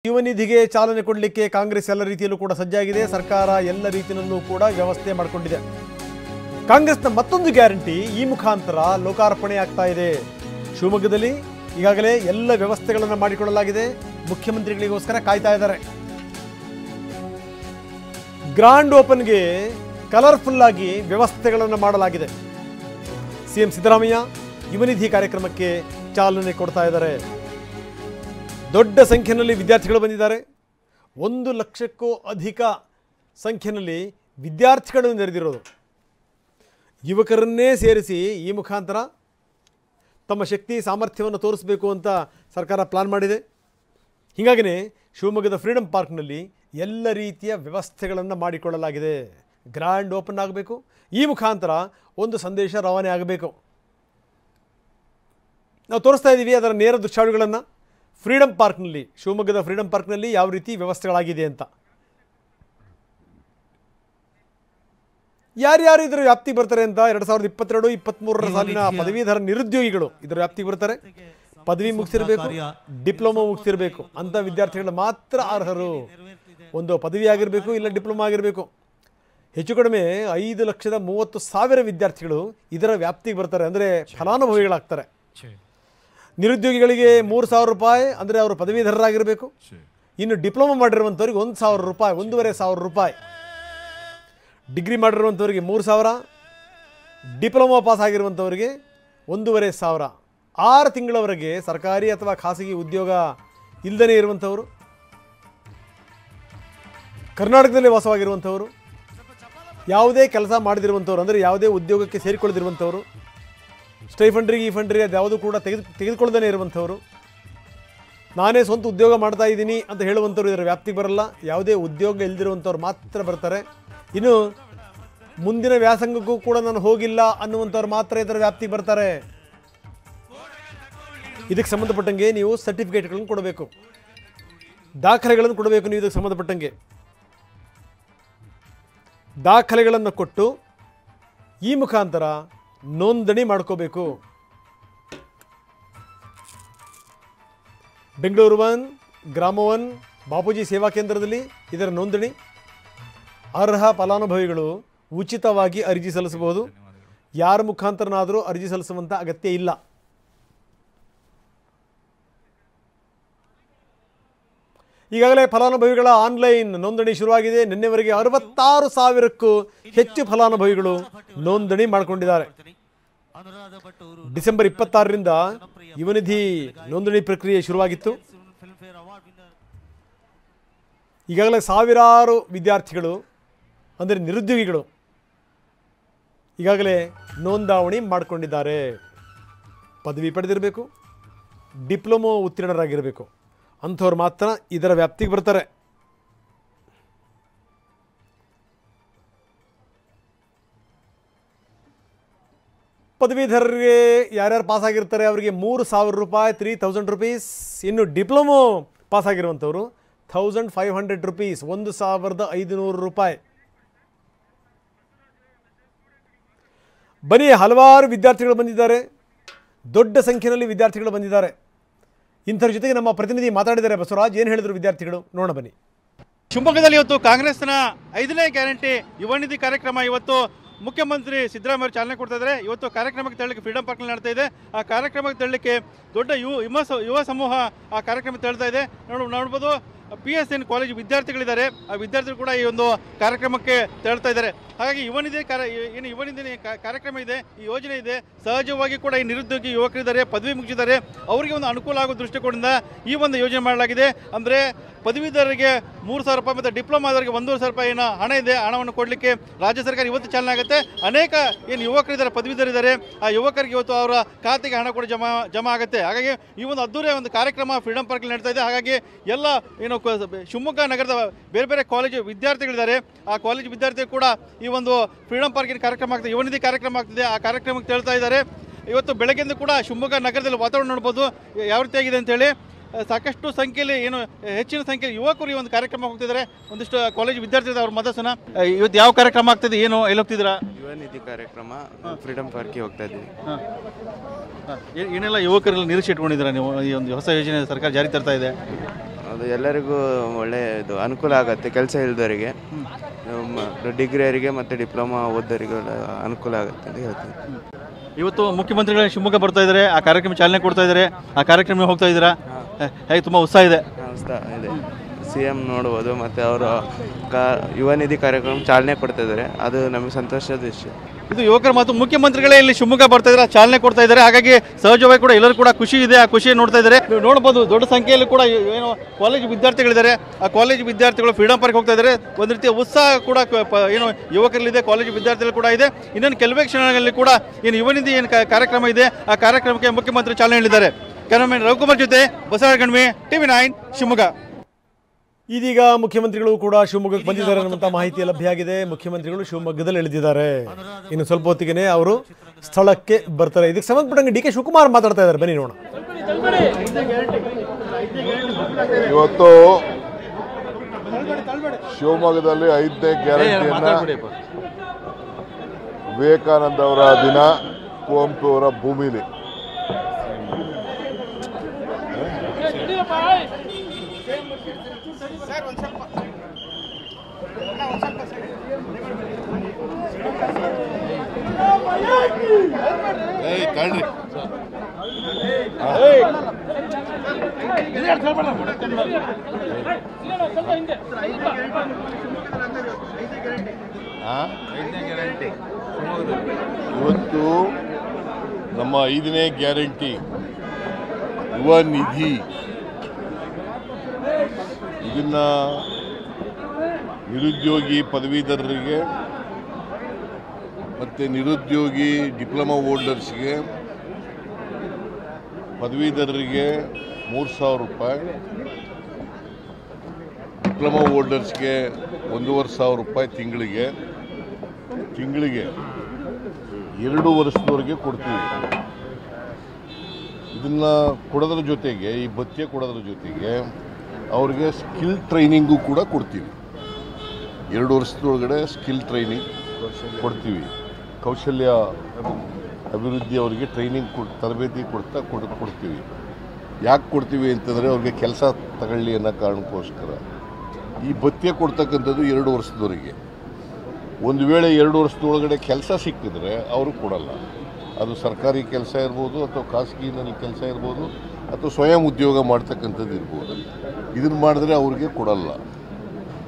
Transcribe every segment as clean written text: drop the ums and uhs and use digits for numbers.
ಯುವ ನಿಧಿಗೆ ಚಾಲನೆ ಕೊಡಲಿಕ್ಕೆ ಕಾಂಗ್ರೆಸ್ ಎಲ್ಲ ರೀತಿಯಲ್ಲೂ ಕೂಡ ಸಜ್ಜಾಗಿದೆ. ಸರ್ಕಾರ ಎಲ್ಲ ರೀತಿಯಲ್ಲೂ ಕೂಡ ವ್ಯವಸ್ಥೆ ಮಾಡಿಕೊಂಡಿದೆ. ಕಾಂಗ್ರೆಸ್ನ ಮತ್ತೊಂದು ಗ್ಯಾರಂಟಿ ಈ ಮುಖಾಂತರ ಲೋಕಾರ್ಪಣೆ ಆಗ್ತಾ ಇದೆ. ಶಿವಮೊಗ್ಗದಲ್ಲಿ ಈಗಾಗಲೇ ಎಲ್ಲ ವ್ಯವಸ್ಥೆಗಳನ್ನು ಮಾಡಿಕೊಳ್ಳಲಾಗಿದೆ. ಮುಖ್ಯಮಂತ್ರಿಗಳಿಗೋಸ್ಕರ ಕಾಯ್ತಾ ಇದ್ದಾರೆ. ಗ್ರಾಂಡ್ ಓಪನ್ಗೆ ಕಲರ್ಫುಲ್ ಆಗಿ ವ್ಯವಸ್ಥೆಗಳನ್ನು ಮಾಡಲಾಗಿದೆ. ಸಿಎಂ ಸಿದ್ದರಾಮಯ್ಯ ಯುವ ನಿಧಿ ಕಾರ್ಯಕ್ರಮಕ್ಕೆ ಚಾಲನೆ ಕೊಡ್ತಾ ಇದ್ದಾರೆ. ದೊಡ್ಡ ಸಂಖ್ಯೆಯಲ್ಲಿ ವಿದ್ಯಾರ್ಥಿಗಳು ಬಂದಿದ್ದಾರೆ. 1 ಲಕ್ಷಕ್ಕೂ ಅಧಿಕ ಸಂಖ್ಯೆಯಲ್ಲಿ ವಿದ್ಯಾರ್ಥಿಗಳು ನೆರೆದಿರೋದು. ಯುವಕರನ್ನೇ ಸೇರಿಸಿ ಈ ಮುಖಾಂತರ ತಮ್ಮ ಶಕ್ತಿ ಸಾಮರ್ಥ್ಯವನ್ನು ತೋರಿಸಬೇಕು ಅಂತ ಸರ್ಕಾರ ಪ್ಲಾನ್ ಮಾಡಿದೆ. ಹೀಗಾಗಿಯೇ ಶಿವಮೊಗ್ಗದ ಫ್ರೀಡಮ್ ಪಾರ್ಕ್ನಲ್ಲಿ ಎಲ್ಲ ರೀತಿಯ ವ್ಯವಸ್ಥೆಗಳನ್ನು ಮಾಡಿಕೊಳ್ಳಲಾಗಿದೆ. ಗ್ರ್ಯಾಂಡ್ ಓಪನ್ ಆಗಬೇಕು. ಈ ಮುಖಾಂತರ ಒಂದು ಸಂದೇಶ ರವಾನೆ ಆಗಬೇಕು. ನಾವು ತೋರಿಸ್ತಾ ಇದ್ದೀವಿ ಅದರ ನೇರ ದೃಶ್ಯಾವಳಿಗಳನ್ನು. ಫ್ರೀಡಮ್ ಪಾರ್ಕ್ನಲ್ಲಿ, ಶಿವಮೊಗ್ಗದ ಫ್ರೀಡಮ್ ಪಾರ್ಕ್ನಲ್ಲಿ ಯಾವ ರೀತಿ ವ್ಯವಸ್ಥೆಗಳಾಗಿದೆ ಅಂತ. ಯಾರ್ಯಾರು ಇದರ ವ್ಯಾಪ್ತಿಗೆ ಬರ್ತಾರೆ ಅಂತ 2022-23 ಸಾಲಿನ ಪದವೀಧರ ನಿರುದ್ಯೋಗಿಗಳು ಇದರ ವ್ಯಾಪ್ತಿಗೆ ಬರ್ತಾರೆ. ಪದವಿ ಮುಗಿಸಿರಬೇಕು, ಡಿಪ್ಲೊಮಾ ಮುಗಿಸಿರಬೇಕು ಅಂತ ವಿದ್ಯಾರ್ಥಿಗಳು ಮಾತ್ರ ಅರ್ಹರು. ಒಂದು ಪದವಿ ಆಗಿರಬೇಕು, ಇಲ್ಲ ಡಿಪ್ಲೊಮಾ ಆಗಿರಬೇಕು. ಹೆಚ್ಚು ಕಡಿಮೆ 5,30,000 ವಿದ್ಯಾರ್ಥಿಗಳು ಇದರ ವ್ಯಾಪ್ತಿಗೆ ಬರ್ತಾರೆ, ಅಂದರೆ ಫಲಾನುಭವಿಗಳಾಗ್ತಾರೆ. ನಿರುದ್ಯೋಗಿಗಳಿಗೆ 3,000 ರೂಪಾಯಿ, ಅಂದರೆ ಅವರು ಪದವೀಧರರಾಗಿರಬೇಕು. ಇನ್ನು ಡಿಪ್ಲೊಮಾ ಮಾಡಿರುವಂಥವ್ರಿಗೆ 1,000 ರೂಪಾಯಿ, 1,500 ರೂಪಾಯಿ. ಡಿಗ್ರಿ ಮಾಡಿರುವಂಥವ್ರಿಗೆ 3,000, ಡಿಪ್ಲೊಮಾ ಪಾಸ್ ಆಗಿರುವಂಥವ್ರಿಗೆ 1,500. 6 ತಿಂಗಳವರೆಗೆ ಸರ್ಕಾರಿ ಅಥವಾ ಖಾಸಗಿ ಉದ್ಯೋಗ ಇಲ್ಲದೇ ಇರುವಂಥವರು, ಕರ್ನಾಟಕದಲ್ಲಿ ವಾಸವಾಗಿರುವಂಥವರು, ಯಾವುದೇ ಕೆಲಸ ಮಾಡದಿರುವಂಥವ್ರು, ಅಂದರೆ ಯಾವುದೇ ಉದ್ಯೋಗಕ್ಕೆ ಸೇರಿಕೊಳ್ಳದಿರುವಂಥವರು, ಸ್ಟೈಫಂಡ್ರಿಗೆ ಈ ಫಂಡ್ರಿಗೆ ಅದು ಯಾವುದೂ ಕೂಡ ತೆಗೆದುಕೊಳ್ಳದೇ ಇರುವಂಥವರು, ನಾನೇ ಸ್ವಂತ ಉದ್ಯೋಗ ಮಾಡ್ತಾ ಇದ್ದೀನಿ ಅಂತ ಹೇಳುವಂಥವ್ರು ಇದರ ವ್ಯಾಪ್ತಿಗೆ ಬರಲ್ಲ. ಯಾವುದೇ ಉದ್ಯೋಗ ಇಲ್ಲದಿರುವಂಥವ್ರು ಮಾತ್ರ ಬರ್ತಾರೆ. ಇನ್ನು ಮುಂದಿನ ವ್ಯಾಸಂಗಕ್ಕೂ ಕೂಡ ನಾನು ಹೋಗಿಲ್ಲ ಅನ್ನುವಂಥವ್ರು ಮಾತ್ರ ಇದರ ವ್ಯಾಪ್ತಿಗೆ ಬರ್ತಾರೆ. ಇದಕ್ಕೆ ಸಂಬಂಧಪಟ್ಟಂಗೆ ನೀವು ಸರ್ಟಿಫಿಕೇಟ್ಗಳನ್ನು ಕೊಡಬೇಕು, ದಾಖಲೆಗಳನ್ನು ಕೊಡಬೇಕು. ನೀವು ಇದಕ್ಕೆ ಸಂಬಂಧಪಟ್ಟಂಗೆ ದಾಖಲೆಗಳನ್ನು ಕೊಟ್ಟು ಈ ಮುಖಾಂತರ ನೋಂದಣಿ ಮಾಡ್ಕೋಬೇಕು. ಬೆಂಗಳೂರು 1, ಗ್ರಾಮ 1, ಬಾಪೂಜಿ ಸೇವಾ ಕೇಂದ್ರದಲ್ಲಿ ಇದರ ನೋಂದಣಿ. ಅರ್ಹ ಫಲಾನುಭವಿಗಳು ಉಚಿತವಾಗಿ ಅರ್ಜಿ ಸಲ್ಲಿಸಬಹುದು. ಯಾರ ಮುಖಾಂತರನಾದರೂ ಅರ್ಜಿ ಸಲ್ಲಿಸುವಂಥ ಅಗತ್ಯ ಇಲ್ಲ. ಈಗಾಗಲೇ ಫಲಾನುಭವಿಗಳ ಆನ್ಲೈನ್ ನೋಂದಣಿ ಶುರುವಾಗಿದೆ. ನಿನ್ನೆವರೆಗೆ 66,000ಕ್ಕೂ ಹೆಚ್ಚು ಫಲಾನುಭವಿಗಳು ನೋಂದಣಿ ಮಾಡಿಕೊಂಡಿದ್ದಾರೆ. ಡಿಸೆಂಬರ್ 26ರಿಂದ ಯುವ ನಿಧಿ ನೋಂದಣಿ ಪ್ರಕ್ರಿಯೆ ಶುರುವಾಗಿತ್ತು. ಈಗಾಗಲೇ ಸಾವಿರಾರು ವಿದ್ಯಾರ್ಥಿಗಳು, ಅಂದರೆ ನಿರುದ್ಯೋಗಿಗಳು, ಈಗಾಗಲೇ ನೋಂದಾವಣಿ ಮಾಡಿಕೊಂಡಿದ್ದಾರೆ. ಪದವಿ ಪಡೆದಿರಬೇಕು, ಡಿಪ್ಲೊಮೊ ಉತ್ತೀರ್ಣರಾಗಿರಬೇಕು, ಅಂಥವ್ರು ಮಾತ್ರ ಇದರ ವ್ಯಾಪ್ತಿಗೆ ಬರ್ತಾರೆ. ಪದವೀಧರರಿಗೆ ಯಾರ್ಯಾರು ಪಾಸಾಗಿರ್ತಾರೆ ಅವರಿಗೆ 3,000 ರೂಪಾಯಿ, 3,000 ರೂಪೀಸ್. ಇನ್ನು ಡಿಪ್ಲೊಮೊ ಪಾಸಾಗಿರುವಂಥವ್ರು 1,500 ರೂಪೀಸ್, 1,500 ರೂಪಾಯಿ. ಬನ್ನಿ, ಹಲವಾರು ವಿದ್ಯಾರ್ಥಿಗಳು ಬಂದಿದ್ದಾರೆ. ದೊಡ್ಡ ಸಂಖ್ಯೆಯಲ್ಲಿ ವಿದ್ಯಾರ್ಥಿಗಳು ಬಂದಿದ್ದಾರೆ. ಇಂಥರ ಜೊತೆಗೆ ನಮ್ಮ ಪ್ರತಿನಿಧಿ ಮಾತಾಡಿದ್ದಾರೆ. ಬಸವರಾಜ್, ಏನು ಹೇಳಿದ್ರು ವಿದ್ಯಾರ್ಥಿಗಳು ನೋಡೋಣ ಬನ್ನಿ. ಶಿವಮೊಗ್ಗದಲ್ಲಿ ಇವತ್ತು ಕಾಂಗ್ರೆಸ್ನ 5ನೇ ಗ್ಯಾರಂಟಿ ಯುವ ನಿಧಿ ಕಾರ್ಯಕ್ರಮ ಇವತ್ತು ಮುಖ್ಯಮಂತ್ರಿ ಸಿದ್ದರಾಮಯ್ಯ ಚಾಲನೆ ಕೊಡ್ತಾ ಇದ್ದಾರೆ. ಇವತ್ತು ಕಾರ್ಯಕ್ರಮಕ್ಕೆ ತೆರಳಲಿಕ್ಕೆ ಫ್ರೀಡಮ್ ಪಾರ್ಕ್ನಲ್ಲಿ ನಡ್ತಾ ಇದೆ. ಆ ಕಾರ್ಯಕ್ರಮಕ್ಕೆ ತೆರಳಲಿಕ್ಕೆ ದೊಡ್ಡ ಯುವ ಸಮೂಹ ಆ ಕಾರ್ಯಕ್ರಮಕ್ಕೆ ತೆರಳ್ತಾ ಇದೆ. ನೋಡ್ಬೋದು PSN ಕಾಲೇಜು ವಿದ್ಯಾರ್ಥಿಗಳಿದ್ದಾರೆ. ಆ ವಿದ್ಯಾರ್ಥಿಗಳು ಕೂಡ ಈ ಒಂದು ಕಾರ್ಯಕ್ರಮಕ್ಕೆ ತೆರಳ್ತಾ ಇದ್ದಾರೆ. ಹಾಗಾಗಿ ಯುವ ನಿಧಿ ಕಾರ್ಯಕ್ರಮ ಇದೆ, ಈ ಯೋಜನೆ ಇದೆ. ಸಹಜವಾಗಿ ಕೂಡ ಈ ನಿರುದ್ಯೋಗಿ ಯುವಕರಿದ್ದಾರೆ, ಪದವಿ ಮುಗಿಸಿದ್ದಾರೆ, ಅವರಿಗೆ ಒಂದು ಅನುಕೂಲ ಆಗೋ ದೃಷ್ಟಿಕೋನದಿಂದ ಈ ಒಂದು ಯೋಜನೆ ಮಾಡಲಾಗಿದೆ. ಅಂದರೆ ಪದವೀಧರರಿಗೆ 3,000 ರೂಪಾಯಿ ಮತ್ತು ಡಿಪ್ಲೊಮಾದವರಿಗೆ 1,500 ರೂಪಾಯಿನ ಹಣ ಇದೆ. ಹಣವನ್ನು ಕೊಡಲಿಕ್ಕೆ ರಾಜ್ಯ ಸರ್ಕಾರ ಇವತ್ತು ಚಾಲನೆ ಆಗುತ್ತೆ. ಅನೇಕ ಏನು ಯುವಕರಿದ್ದಾರೆ, ಪದವೀಧರಿದ್ದಾರೆ, ಆ ಯುವಕರಿಗೆ ಇವತ್ತು ಅವರ ಖಾತೆಗೆ ಹಣ ಕೂಡ ಜಮಾ ಆಗುತ್ತೆ. ಹಾಗಾಗಿ ಈ ಒಂದು ಅದ್ದೂರಿಯ ಒಂದು ಕಾರ್ಯಕ್ರಮ ಫ್ರೀಡಮ್ ಪಾರ್ಕ್ನಲ್ಲಿ ನಡೀತಾ ಇದೆ. ಹಾಗಾಗಿ ಎಲ್ಲ ಏನು ಶಿವಮೊಗ್ಗ ನಗರದ ಬೇರೆ ಬೇರೆ ಕಾಲೇಜು ವಿದ್ಯಾರ್ಥಿಗಳಿದ್ದಾರೆ. ಆ ಕಾಲೇಜು ವಿದ್ಯಾರ್ಥಿಗಳು ಕೂಡ ಈ ಒಂದು ಫ್ರೀಡಮ್ ಪಾರ್ಕಿನ ಕಾರ್ಯಕ್ರಮ ಆಗ್ತದೆ, ಯುವ ನಿಧಿ ಕಾರ್ಯಕ್ರಮ ಆಗ್ತಿದೆ, ಆ ಕಾರ್ಯಕ್ರಮಕ್ಕೆ ತೆರಳ್ತಾ ಇದ್ದಾರೆ. ಇವತ್ತು ಬೆಳಗ್ಗೆಯಿಂದ ಕೂಡ ಶಿವಮೊಗ್ಗ ನಗರದಲ್ಲಿ ವಾತಾವರಣ ನೋಡ್ಬೋದು ಯಾವ ರೀತಿಯಾಗಿದೆ ಅಂತೇಳಿ. ಸಾಕಷ್ಟು ಸಂಖ್ಯೆಯಲ್ಲಿ ಹೆಚ್ಚಿನ ಸಂಖ್ಯೆಯಲ್ಲಿ ಯುವಕರು ಈ ಒಂದು ಕಾರ್ಯಕ್ರಮ ಹೋಗ್ತಿದ್ದಾರೆ. ಒಂದಿಷ್ಟು ಕಾಲೇಜ್ ವಿದ್ಯಾರ್ಥಿಗಳು ಅವ್ರ ಮತಸನ ಇವತ್ತು ಯಾವ ಕಾರ್ಯಕ್ರಮ ಆಗ್ತದೆ, ಏನು ಎಲ್ಲಿ ಹೋಗ್ತಿದ್ದೀರಾ? ಯುವ ನಿಧಿ ಕಾರ್ಯಕ್ರಮ ಫ್ರೀಡಮ್ ಪಾರ್ಕ್ಗೆ ಹೋಗ್ತಾ ಇದ್ದೀವಿ. ಏನೆಲ್ಲ ಯುವಕರೆಲ್ಲ ನಿರೀಕ್ಷೆ ಇಟ್ಕೊಂಡಿದ್ದೀರಾ ನೀವು? ಈ ಒಂದು ಹೊಸ ಯೋಜನೆ ಸರ್ಕಾರ ಜಾರಿ ತರ್ತಾ ಇದೆ. ಅದು ಹೌದು, ಎಲ್ಲರಿಗೂ ಒಳ್ಳೆ ಇದು ಅನುಕೂಲ ಆಗುತ್ತೆ. ಕೆಲಸ ಇಲ್ದವರಿಗೆ, ಡಿಗ್ರಿಯವರಿಗೆ ಮತ್ತು ಡಿಪ್ಲೊಮಾ ಓದೋರಿಗೆ ಅನುಕೂಲ ಆಗುತ್ತೆ ಅಂತ ಹೇಳ್ತೀನಿ. ಇವತ್ತು ಮುಖ್ಯಮಂತ್ರಿಗಳು ಶಿವಮೊಗ್ಗ ಬರ್ತಾ ಇದ್ದಾರೆ, ಆ ಕಾರ್ಯಕ್ರಮ ಚಾಲನೆ ಕೊಡ್ತಾ ಇದ್ದಾರೆ, ಆ ಕಾರ್ಯಕ್ರಮ ಹೋಗ್ತಾ ಇದ್ದೀರಾ? ಹೇಗೆ ತುಂಬ ಉತ್ಸಾಹ ಇದೆ? ಉತ್ಸಾಹ ಇದೆ. CM ನೋಡ್ಬೋದು ಮತ್ತು ಅವರು ಯುವ ನಿಧಿ ಕಾರ್ಯಕ್ರಮ ಚಾಲನೆ ಕೊಡ್ತಾ ಇದ್ದಾರೆ, ಅದು ನಮಗೆ ಸಂತೋಷದ ವಿಷಯ. ಇದು ಯುವಕರ ಮಾತು. ಮುಖ್ಯಮಂತ್ರಿಗಳೇ ಇಲ್ಲಿ ಶಿವಮೊಗ್ಗ ಬರ್ತಾ ಇದ್ದಾರೆ, ಚಾಲನೆ ಕೊಡ್ತಾ ಇದ್ದಾರೆ. ಹಾಗಾಗಿ ಸಹಜವಾಗಿ ಕೂಡ ಎಲ್ಲರೂ ಕೂಡ ಖುಷಿ ಇದೆ, ಆ ಖುಷಿ ನೋಡ್ತಾ ಇದ್ದಾರೆ. ನೀವು ನೋಡ್ಬೋದು ದೊಡ್ಡ ಸಂಖ್ಯೆಯಲ್ಲಿ ಕೂಡ ಏನು ಕಾಲೇಜು ವಿದ್ಯಾರ್ಥಿಗಳಿದ್ದಾರೆ. ಆ ಕಾಲೇಜು ವಿದ್ಯಾರ್ಥಿಗಳು ಫ್ರೀಡಮ್ ಪಾರ್ಕ್ ಹೋಗ್ತಾ ಇದ್ದಾರೆ. ಒಂದು ರೀತಿಯ ಉತ್ಸಾಹ ಕೂಡ ಏನು ಯುವಕರಲ್ಲಿದೆ, ಕಾಲೇಜು ವಿದ್ಯಾರ್ಥಿಗಳು ಕೂಡ ಇದೆ. ಇನ್ನೊಂದು ಕೆಲವೇ ಕ್ಷಣಗಳಲ್ಲಿ ಕೂಡ ಏನು ಯುವ ನಿಧಿ ಏನು ಕಾರ್ಯಕ್ರಮ ಇದೆ, ಆ ಕಾರ್ಯಕ್ರಮಕ್ಕೆ ಮುಖ್ಯಮಂತ್ರಿ ಚಾಲನೆ ನೀಡಿದ್ದಾರೆ. ಕ್ಯಾಮರಾಮನ್ ರವಿಕುಮಾರ್ ಜೊತೆ ಬಸವರಾಜ ಗಣ್ವಿ, TV9 ಶಿವಮೊಗ್ಗ. ಇದೀಗ ಮುಖ್ಯಮಂತ್ರಿಗಳು ಕೂಡ ಶಿವಮೊಗ್ಗಕ್ಕೆ ಬಂದಿದ್ದಾರೆ ಅನ್ನುವಂಥ ಮಾಹಿತಿ ಲಭ್ಯ ಆಗಿದೆ. ಮುಖ್ಯಮಂತ್ರಿಗಳು ಶಿವಮೊಗ್ಗದಲ್ಲಿ ಇಳಿದಿದ್ದಾರೆ. ಇನ್ನು ಸ್ವಲ್ಪ ಹೊತ್ತಿಗೆ ಅವರು ಸ್ಥಳಕ್ಕೆ ಬರ್ತಾರೆ. ಇದಕ್ಕೆ ಸಂಬಂಧಪಟ್ಟಂಗೆ DK ಶಿವಕುಮಾರ್ ಮಾತಾಡ್ತಾ ಇದ್ದಾರೆ, ಬನ್ನಿ ನೋಡೋಣ. ಇವತ್ತು ಶಿವಮೊಗ್ಗದಲ್ಲಿ 5ನೇ ಗ್ಯಾರಂಟಿಯನ್ನ ವಿವೇಕಾನಂದ ಅವರ ದಿನ, ಕುವೆಂಪು ಅವರ ಭೂಮಿಲಿ ಇವತ್ತು ನಮ್ಮ 5ನೇ ಗ್ಯಾರಂಟಿ ಯುವ ನಿಧಿ, ಇದನ್ನ ನಿರುದ್ಯೋಗಿ ಪದವೀಧರರಿಗೆ ಮತ್ತು ನಿರುದ್ಯೋಗಿ ಡಿಪ್ಲೊಮಾ ಹೋಲ್ಡರ್ಸ್ಗೆ, ಪದವೀಧರರಿಗೆ 3,000 ರೂಪಾಯಿ, ಡಿಪ್ಲೊಮಾ ಹೋಲ್ಡರ್ಸ್ಗೆ 1,500 ರೂಪಾಯಿ ತಿಂಗಳಿಗೆ 2 ವರ್ಷದವರೆಗೆ ಕೊಡ್ತೀವಿ. ಇದನ್ನು ಕೊಡೋದ್ರ ಜೊತೆಗೆ, ಈ ಭತ್ಯೆ ಕೊಡೋದ್ರ ಜೊತೆಗೆ ಅವ್ರಿಗೆ ಸ್ಕಿಲ್ ಟ್ರೈನಿಂಗು ಕೂಡ ಕೊಡ್ತೀವಿ. 2 ವರ್ಷದೊಳಗಡೆ ಸ್ಕಿಲ್ ಟ್ರೈನಿಂಗ್ ಕೊಡ್ತೀವಿ. ಕೌಶಲ್ಯ ಅಭಿವೃದ್ಧಿ ಅವರಿಗೆ ಟ್ರೈನಿಂಗ್ ತರಬೇತಿ ಕೊಡ್ತೀವಿ. ಯಾಕೆ ಕೊಡ್ತೀವಿ ಅಂತಂದರೆ ಅವ್ರಿಗೆ ಕೆಲಸ ತಗೊಳ್ಳಿ ಅನ್ನೋ ಕಾರಣಕ್ಕೋಸ್ಕರ. ಈ ಭತ್ಯೆ ಕೊಡ್ತಕ್ಕಂಥದ್ದು 2 ವರ್ಷದವರೆಗೆ. ಒಂದು ವೇಳೆ 2 ವರ್ಷದೊಳಗಡೆ ಕೆಲಸ ಸಿಕ್ಕಿದ್ರೆ ಅವರು ಕೊಡಲ್ಲ. ಅದು ಸರ್ಕಾರಿ ಕೆಲಸ ಇರ್ಬೋದು, ಅಥವಾ ಖಾಸಗಿನಲ್ಲಿ ಕೆಲಸ ಇರ್ಬೋದು, ಅಥವಾ ಸ್ವಯಂ ಉದ್ಯೋಗ ಮಾಡ್ತಕ್ಕಂಥದ್ದು ಇರ್ಬೋದು. ಇದನ್ನು ಮಾಡಿದ್ರೆ ಅವ್ರಿಗೆ ಕೊಡಲ್ಲ,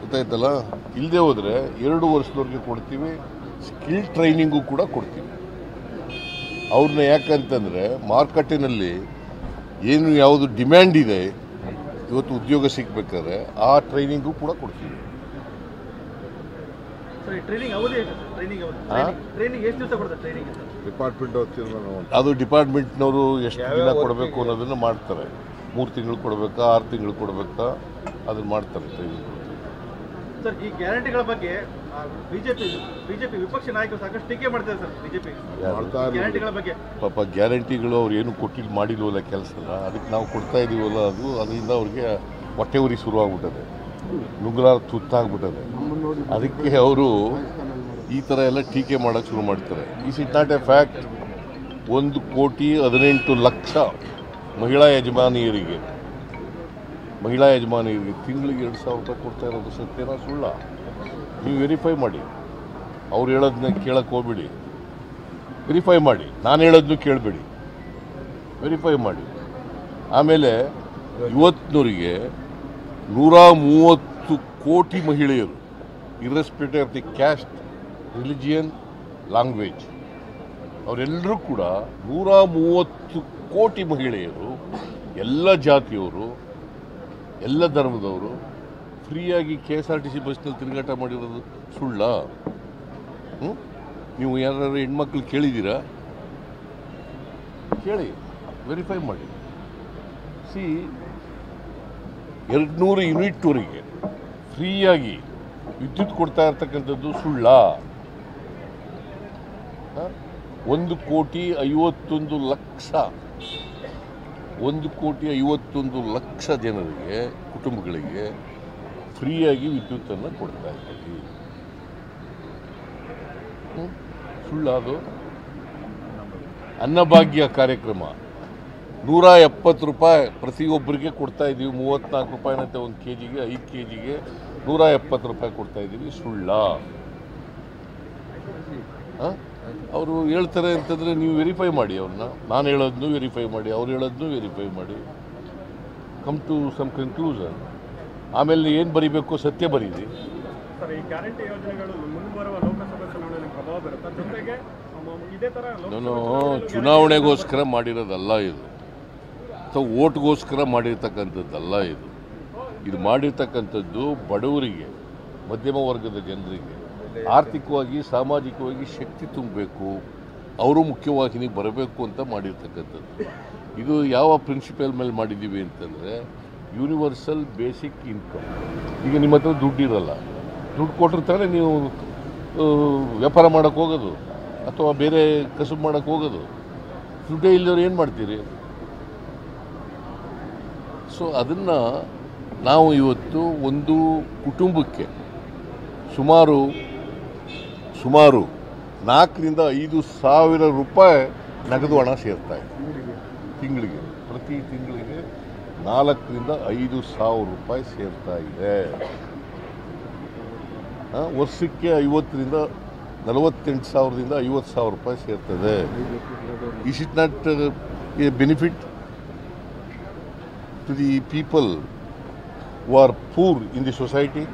ಗೊತ್ತಾಯ್ತಲ್ಲ. ಇಲ್ಲದೆ ಹೋದರೆ 2 ವರ್ಷದವರೆಗೆ ಕೊಡ್ತೀವಿ. ಸ್ಕಿಲ್ ಟ್ರೈನಿಂಗು ಕೂಡ ಕೊಡ್ತೀವಿ ಅವ್ರನ್ನ. ಯಾಕಂತಂದರೆ ಮಾರುಕಟ್ಟೆನಲ್ಲಿ ಏನು ಯಾವುದು ಡಿಮ್ಯಾಂಡ್ ಇದೆ ಇವತ್ತು ಉದ್ಯೋಗ ಸಿಗಬೇಕಾದ್ರೆ, ಆ ಟ್ರೈನಿಂಗು ಕೂಡ ಕೊಡ್ತೀವಿ. ಅದು ಡಿಪಾರ್ಟ್ಮೆಂಟ್ನವರು ಎಷ್ಟು ದಿನ ಕೊಡಬೇಕು ಅನ್ನೋದನ್ನು ಮಾಡ್ತಾರೆ. 3 ತಿಂಗಳು ಕೊಡಬೇಕಾ, 6 ತಿಂಗಳು ಕೊಡಬೇಕಾ, ಅದನ್ನು ಮಾಡ್ತಾರೆ ಟ್ರೈನಿಂಗ್. ಸರ್, ಈ ಗ್ಯಾರಂಟಿಗಳ ಬಗ್ಗೆ ಬಿಜೆಪಿ ವಿಪಕ್ಷ ನಾಯಕರು ಸಾಕಷ್ಟು ಟೀಕೆ ಮಾಡ್ತಾರೆ ಸರ್. ಬಿಜೆಪಿ ಗ್ಯಾರಂಟಿಗಳ ಬಗ್ಗೆ ಪಾಪ ಗ್ಯಾರಂಟಿಗಳು ಅವ್ರು ಏನು ಮಾಡಿಲ್ವಲ್ಲ ಕೆಲಸನ, ಅದಕ್ಕೆ ನಾವು ಕೊಡ್ತಾ ಇದೀವಲ್ಲ, ಅದರಿಂದ ಅವ್ರಿಗೆ ಹೊಟ್ಟೆ ಉರಿ ಶುರುವಾಗ್ಬಿಟ್ಟದೆ, ನುಗ್ಗಲಾರ ತುತ್ತಾಗ್ಬಿಟ್ಟದೆ. ಅದಕ್ಕೆ ಅವರು ಈ ಥರ ಎಲ್ಲ ಟೀಕೆ ಮಾಡೋಕ್ಕೆ ಶುರು ಮಾಡ್ತಾರೆ. Is it not A fact. 1,18,00,000 ಮಹಿಳಾ ಯಜಮಾನಿಯರಿಗೆ ತಿಂಗಳಿಗೆ 2,000 ರೂಪಾಯಿ ಕೊಡ್ತಾ ಇರೋದು ಸತ್ಯನಾ ಸುಳ್ಳ? ನೀವು ವೆರಿಫೈ ಮಾಡಿ. ಅವ್ರು ಹೇಳೋದನ್ನ ಕೇಳಕ್ಕೆ ಹೋಗ್ಬೇಡಿ, ವೆರಿಫೈ ಮಾಡಿ. ನಾನು ಹೇಳೋದನ್ನು ಕೇಳಬೇಡಿ, ವೆರಿಫೈ ಮಾಡಿ. ಆಮೇಲೆ ಇವತ್ತಿನವರಿಗೆ 130 ಕೋಟಿ ಮಹಿಳೆಯರು, irrespective of the caste, religion, language, ಅವರೆಲ್ಲರೂ ಕೂಡ 130 ಕೋಟಿ ಮಹಿಳೆಯರು, ಎಲ್ಲ ಜಾತಿಯವರು, ಎಲ್ಲ ಧರ್ಮದವರು ಫ್ರೀಯಾಗಿ KSRTC ಬಸ್ನಲ್ಲಿ ತಿರುಗಾಟ ಮಾಡಿರೋದು ಸುಳ್ಳ? ನೀವು ಯಾರು ಹೆಣ್ಮಕ್ಳು ಕೇಳಿದ್ದೀರಾ? ಕೇಳಿ, ವೆರಿಫೈ ಮಾಡಿ. 200 ಯೂನಿಟ್ವರೆಗೆ ಫ್ರೀಯಾಗಿ ವಿದ್ಯುತ್ ಕೊಡ್ತಾ ಇರ್ತಕ್ಕಂಥದ್ದು ಸುಳ್ಳ? 1,51,00,000 ಜನರಿಗೆ, ಕುಟುಂಬಗಳಿಗೆ ಫ್ರೀಯಾಗಿ ವಿದ್ಯುತ್ತನ್ನು ಕೊಡ್ತಾ ಇದ್ದೀವಿ. ಸುಳ್ಳ ಅದು? ಅನ್ನಭಾಗ್ಯ ಕಾರ್ಯಕ್ರಮ 170 ರೂಪಾಯಿ ಪ್ರತಿಯೊಬ್ಬರಿಗೆ ಕೊಡ್ತಾ ಇದ್ದೀವಿ. 34 ರೂಪಾಯಿನಂತೆ 1 kg, 5 kg 170 ರೂಪಾಯಿ ಕೊಡ್ತಾ ಇದ್ದೀವಿ. ಸುಳ್ಳ? ಅವರು ಹೇಳ್ತಾರೆ ಅಂತಂದರೆ ನೀವು ವೆರಿಫೈ ಮಾಡಿ ಅವ್ರನ್ನ. ನಾನು ಹೇಳೋದನ್ನು ವೆರಿಫೈ ಮಾಡಿ, ಅವ್ರು ಹೇಳೋದನ್ನು ವೆರಿಫೈ ಮಾಡಿ, ಕಮ್ ಟು ಸಮ್ ಕನ್ಕ್ಲೂಷನ್. ಆಮೇಲೆ ಏನು ಬರೀಬೇಕು ಸತ್ಯ ಬರೀರಿ. ನಾನು ಚುನಾವಣೆಗೋಸ್ಕರ ಮಾಡಿರೋದಲ್ಲ ಇದು, ಅಥವಾ ಓಟ್ಗೋಸ್ಕರ ಮಾಡಿರ್ತಕ್ಕಂಥದ್ದಲ್ಲ ಇದು. ಇದು ಮಾಡಿರ್ತಕ್ಕಂಥದ್ದು ಬಡವರಿಗೆ, ಮಧ್ಯಮ ವರ್ಗದ ಜನರಿಗೆ ಆರ್ಥಿಕವಾಗಿ ಸಾಮಾಜಿಕವಾಗಿ ಶಕ್ತಿ ತುಂಬಬೇಕು, ಅವರು ಮುಖ್ಯವಾಹಿನಿಗೆ ಬರಬೇಕು ಅಂತ ಮಾಡಿರ್ತಕ್ಕಂಥದ್ದು. ಇದು ಯಾವ ಪ್ರಿನ್ಸಿಪಲ್ ಮೇಲೆ ಮಾಡಿದ್ದೀವಿ ಅಂತಂದರೆ ಯೂನಿವರ್ಸಲ್ ಬೇಸಿಕ್ ಇನ್ಕಮ್. ಈಗ ನಿಮ್ಮ ಹತ್ರ ದುಡ್ಡಿರಲ್ಲ, ದುಡ್ಡು ಕೊಟ್ಟಿರ್ತಾರೆ, ನೀವು ವ್ಯಾಪಾರ ಮಾಡೋಕ್ಕೆ ಹೋಗೋದು ಅಥವಾ ಬೇರೆ ಕಸುಬು ಮಾಡೋಕ್ಕೆ ಹೋಗೋದು. ದುಡ್ಡೇ ಇಲ್ಲದವ್ರು ಏನು ಮಾಡ್ತೀರಿ? ಸೊ ಅದನ್ನು ನಾವು ಇವತ್ತು ಒಂದು ಕುಟುಂಬಕ್ಕೆ ಸುಮಾರು 4,000-5,000 ರೂಪಾಯಿ ನಗದು ಹಣ ಸೇರ್ತಾ ಇದೆ ತಿಂಗಳಿಗೆ. ಪ್ರತಿ ತಿಂಗಳಿಗೆ 4,000-5,000 ರೂಪಾಯಿ ಸೇರ್ತಾ ಇದೆ. ವರ್ಷಕ್ಕೆ 50,000-48,000ದಿಂದ 50,000 ರೂಪಾಯಿ ಸೇರ್ತದೆ. Is it not a benefit to the people who are poor in the society?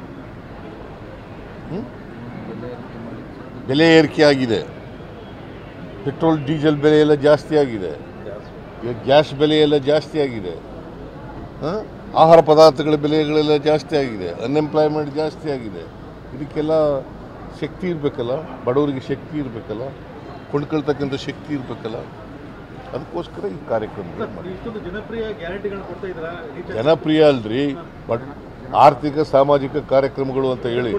ಬೆಲೆ ಏರಿಕೆ ಆಗಿದೆ, ಪೆಟ್ರೋಲ್ ಡೀಸೆಲ್ ಬೆಲೆ ಎಲ್ಲ ಜಾಸ್ತಿ ಆಗಿದೆ, ಗ್ಯಾಸ್ ಬೆಲೆ ಎಲ್ಲ ಜಾಸ್ತಿ ಆಗಿದೆ, ಆಹಾರ ಪದಾರ್ಥಗಳ ಬೆಲೆಗಳೆಲ್ಲ ಜಾಸ್ತಿ ಆಗಿದೆ, ಅನ್ಎಂಪ್ಲಾಯ್ಮೆಂಟ್ ಜಾಸ್ತಿ ಆಗಿದೆ. ಇದಕ್ಕೆಲ್ಲ ಶಕ್ತಿ ಇರಬೇಕಲ್ಲ, ಬಡವರಿಗೆ ಶಕ್ತಿ ಇರಬೇಕಲ್ಲ, ಕೊಂಡ್ಕೊಳ್ತಕ್ಕಂಥ ಶಕ್ತಿ ಇರಬೇಕಲ್ಲ. ಅದಕ್ಕೋಸ್ಕರ ಈ ಕಾರ್ಯಕ್ರಮ ಜನಪ್ರಿಯ ಅಲ್ರಿ, ಬಟ್ ಆರ್ಥಿಕ ಸಾಮಾಜಿಕ ಕಾರ್ಯಕ್ರಮಗಳು ಅಂತ ಹೇಳಿ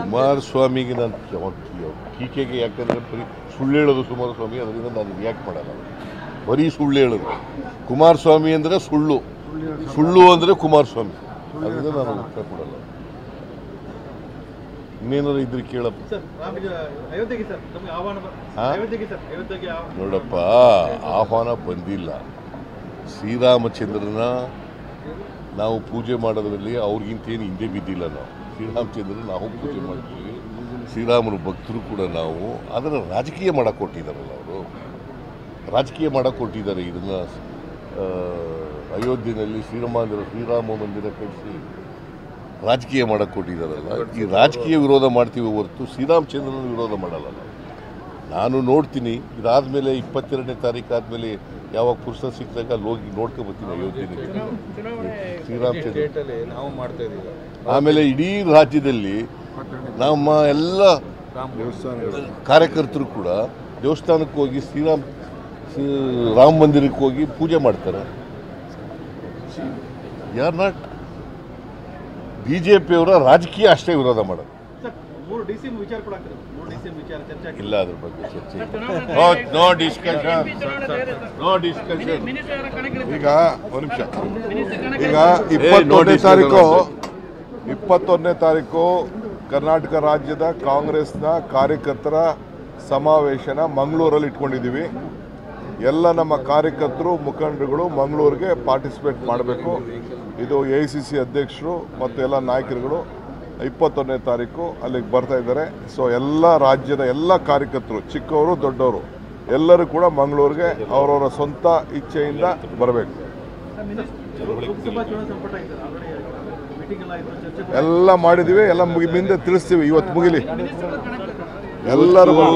ಕುಮಾರಸ್ವಾಮಿಗೆ ನಾನು ಟೀಕೆಗೆ ಯಾಕಂದ್ರೆ ಬರೀ ಸುಳ್ಳು ಹೇಳೋದು ಕುಮಾರಸ್ವಾಮಿ, ಅದರಿಂದ ನಾನು ರಿಯಾಕ್ಟ್ ಮಾಡಲ್ಲ. ಬರೀ ಸುಳ್ಳು ಹೇಳೋದು ಕುಮಾರಸ್ವಾಮಿ ಅಂದರೆ ಸುಳ್ಳು, ಸುಳ್ಳು ಅಂದರೆ ಕುಮಾರಸ್ವಾಮಿ, ಅದರಿಂದ ನಾನು ಉತ್ತರ ಕೊಡಲ್ಲ. ಇನ್ನೇನಾದ್ರು ಇದ್ರೆ ಕೇಳಪ್ಪ. ನೋಡಪ್ಪ, ಆಹ್ವಾನ ಬಂದಿಲ್ಲ. ಶ್ರೀರಾಮಚಂದ್ರನ ನಾವು ಪೂಜೆ ಮಾಡೋದ್ರಲ್ಲಿ ಅವ್ರಿಗಿಂತ ಏನು ಹಿಂದೆ ಬಿದ್ದಿಲ್ಲ. ನಾವು ಶ್ರೀರಾಮಚಂದ್ರನ ನಾವು ಪೂಜೆ ಮಾಡ್ತೀವಿ, ಶ್ರೀರಾಮನ ಭಕ್ತರು ಕೂಡ ನಾವು. ಅದನ್ನು ರಾಜಕೀಯ ಮಾಡಕ್ಕೆ ಕೊಟ್ಟಿದ್ದಾರಲ್ಲ, ಅವರು ರಾಜಕೀಯ ಮಾಡಕ್ಕೆ ಕೊಟ್ಟಿದ್ದಾರೆ. ಇದನ್ನು ಅಯೋಧ್ಯೆಯಲ್ಲಿ ಶ್ರೀರಾಮ ಮಂದಿರ ಕಟ್ಟಿಸಿ ರಾಜಕೀಯ ಮಾಡಕ್ಕೆ ಕೊಟ್ಟಿದ್ದಾರಲ್ಲ. ಈ ರಾಜಕೀಯ ವಿರೋಧ ಮಾಡ್ತೀವಿ ಹೊರತು ಶ್ರೀರಾಮಚಂದ್ರನ ವಿರೋಧ ಮಾಡಲ್ಲ. ನಾನು ನೋಡ್ತೀನಿ, ಇದಾದಮೇಲೆ 22ನೇ ತಾರೀಕು ಆದಮೇಲೆ ಯಾವಾಗ ಪುಸ್ತಕ ಸಿಕ್ಕಿದಾಗ ಅಲ್ಲಿ ಹೋಗಿ ನೋಡ್ಕೊಬರ್ತೀನಿ ಅಯೋಧ್ಯೆಯಲ್ಲಿ ಶ್ರೀರಾಮಚಂದ್ರ. ಆಮೇಲೆ ಇಡೀ ರಾಜ್ಯದಲ್ಲಿ ನಮ್ಮ ಎಲ್ಲ ಕಾರ್ಯಕರ್ತರು ಕೂಡ ದೇವಸ್ಥಾನಕ್ಕೆ ಹೋಗಿ ರಾಮ ಮಂದಿರಕ್ಕೆ ಹೋಗಿ ಪೂಜೆ ಮಾಡ್ತಾರೆ. ಯಾರ್ ನಾಟ್ ಬಿಜೆಪಿಯವರ ರಾಜಕೀಯ ಅಷ್ಟೇ ವಿರೋಧ ಮಾಡೋದು. ಇಲ್ಲ, ಅದ್ರ ಬಗ್ಗೆ ಚರ್ಚೆ, ನೋ ಡಿಸ್ಕಷನ್. ಈಗ ಒಂದು ನಿಮಿಷ, ಈಗ 21ನೇ ತಾರೀಕು ಕರ್ನಾಟಕ ರಾಜ್ಯದ ಕಾಂಗ್ರೆಸ್ನ ಕಾರ್ಯಕರ್ತರ ಸಮಾವೇಶನ ಮಂಗಳೂರಲ್ಲಿ ಇಟ್ಕೊಂಡಿದ್ದೀವಿ. ಎಲ್ಲ ನಮ್ಮ ಕಾರ್ಯಕರ್ತರು ಮುಖಂಡರುಗಳು ಮಂಗಳೂರಿಗೆ ಪಾರ್ಟಿಸಿಪೇಟ್ ಮಾಡಬೇಕು. ಇದು AICC ಅಧ್ಯಕ್ಷರು ಮತ್ತು ಎಲ್ಲ ನಾಯಕರುಗಳು 21ನೇ ತಾರೀಕು ಅಲ್ಲಿಗೆ ಬರ್ತಾ ಇದ್ದಾರೆ. ಸೊ ಎಲ್ಲ ರಾಜ್ಯದ ಎಲ್ಲ ಕಾರ್ಯಕರ್ತರು, ಚಿಕ್ಕವರು ದೊಡ್ಡವರು, ಎಲ್ಲರೂ ಕೂಡ ಮಂಗಳೂರಿಗೆ ಅವರವರ ಸ್ವಂತ ಇಚ್ಛೆಯಿಂದ ಬರಬೇಕು. ಎಲ್ಲ ಮಾಡಿದ್ದೀವಿ, ಎಲ್ಲ ಮುಂದೆ ತಿಳಿಸ್ತೀವಿ. ಇವತ್ತು ಮುಗಿಲಿ. ಎಲ್ಲರಿಗೂ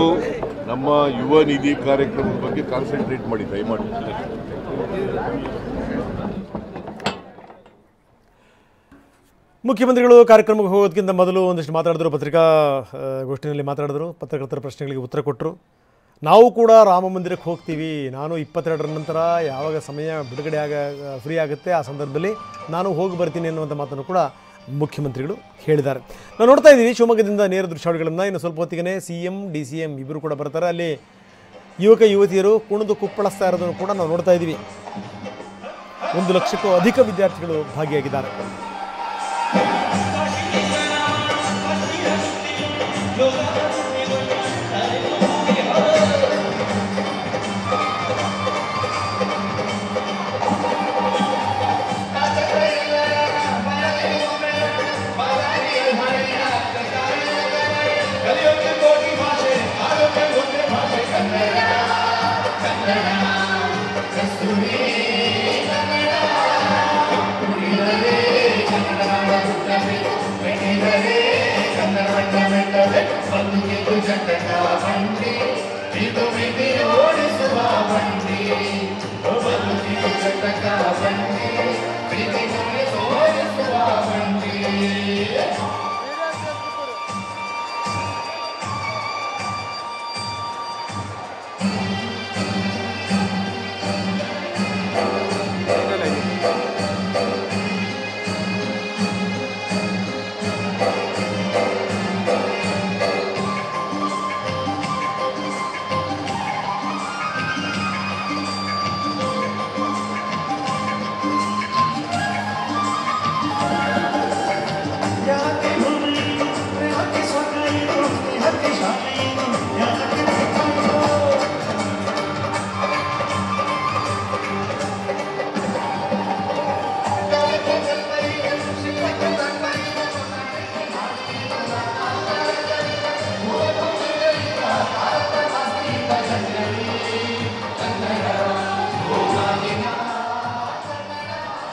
ನಮ್ಮ ಯುವ ನಿಧಿ ಕಾರ್ಯಕ್ರಮದ ಬಗ್ಗೆ ಕಾನ್ಸಂಟ್ರೇಟ್ ಮಾಡಿ ದಯಮಾಡಿ. ಮುಖ್ಯಮಂತ್ರಿಗಳು ಕಾರ್ಯಕ್ರಮಕ್ಕೆ ಹೋಗೋದಕ್ಕಿಂತ ಮೊದಲು ಒಂದಿಷ್ಟು ಮಾತಾಡಿದ್ರು, ಪತ್ರಿಕಾಗೋಷ್ಠಿಯಲ್ಲಿ ಮಾತಾಡಿದ್ರು, ಪತ್ರಕರ್ತರ ಪ್ರಶ್ನೆಗಳಿಗೆ ಉತ್ತರ ಕೊಟ್ಟರು. ನಾವು ಕೂಡ ರಾಮ ಮಂದಿರಕ್ಕೆ ಹೋಗ್ತೀವಿ, ನಾನು 22ರ ನಂತರ ಯಾವಾಗ ಸಮಯ ಬಿಡುಗಡೆ ಫ್ರೀ ಆಗುತ್ತೆ ಆ ಸಂದರ್ಭದಲ್ಲಿ ನಾನು ಹೋಗಿ ಬರ್ತೀನಿ ಅನ್ನುವಂಥ ಮಾತನ್ನು ಕೂಡ ಮುಖ್ಯಮಂತ್ರಿಗಳು ಹೇಳಿದ್ದಾರೆ. ನಾವು ನೋಡ್ತಾ ಇದ್ದೀವಿ ಶಿವಮೊಗ್ಗದಿಂದ ನೇರ ದೃಶ್ಯಾವಳಿಗಳನ್ನು. ಇನ್ನು ಸ್ವಲ್ಪ ಹೊತ್ತಿಗೆ CM DCM ಇಬ್ಬರು ಕೂಡ ಬರ್ತಾರೆ. ಅಲ್ಲಿ ಯುವಕ ಯುವತಿಯರು ಕುಣಿದು ಕುಪ್ಪಳಿಸ್ತಾ ಇರೋದನ್ನು ಕೂಡ ನಾವು ನೋಡ್ತಾ ಇದ್ದೀವಿ. 1 ಲಕ್ಷಕ್ಕೂ ಅಧಿಕ ವಿದ್ಯಾರ್ಥಿಗಳು ಭಾಗಿಯಾಗಿದ್ದಾರೆ.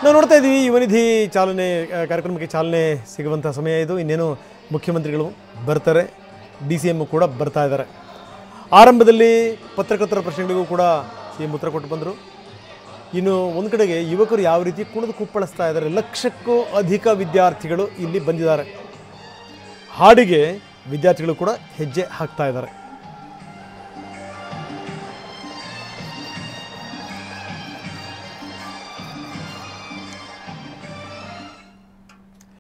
ನಾವು ನೋಡ್ತಾ ಇದ್ದೀವಿ ಯುವನಿಧಿ ಚಾಲನೆ ಕಾರ್ಯಕ್ರಮಕ್ಕೆ ಚಾಲನೆ ಸಿಗುವಂಥ ಸಮಯ ಇದು. ಇನ್ನೇನು ಮುಖ್ಯಮಂತ್ರಿಗಳು ಬರ್ತಾರೆ, DCM ಕೂಡ ಬರ್ತಾ ಇದ್ದಾರೆ. ಆರಂಭದಲ್ಲಿ ಪತ್ರಕರ್ತರ ಪ್ರಶ್ನೆಗಳಿಗೂ ಕೂಡ CM ಉತ್ತರ ಕೊಟ್ಟು ಬಂದರು. ಇನ್ನು ಒಂದು ಕಡೆಗೆ ಯುವಕರು ಯಾವ ರೀತಿ ಕುಣಿದು ಕುಪ್ಪಳಿಸ್ತಾ ಇದ್ದಾರೆ. ಲಕ್ಷಕ್ಕೂ ಅಧಿಕ ವಿದ್ಯಾರ್ಥಿಗಳು ಇಲ್ಲಿ ಬಂದಿದ್ದಾರೆ. ಹಾಡಿಗೆ ವಿದ್ಯಾರ್ಥಿಗಳು ಕೂಡ ಹೆಜ್ಜೆ ಹಾಕ್ತಾ ಇದ್ದಾರೆ.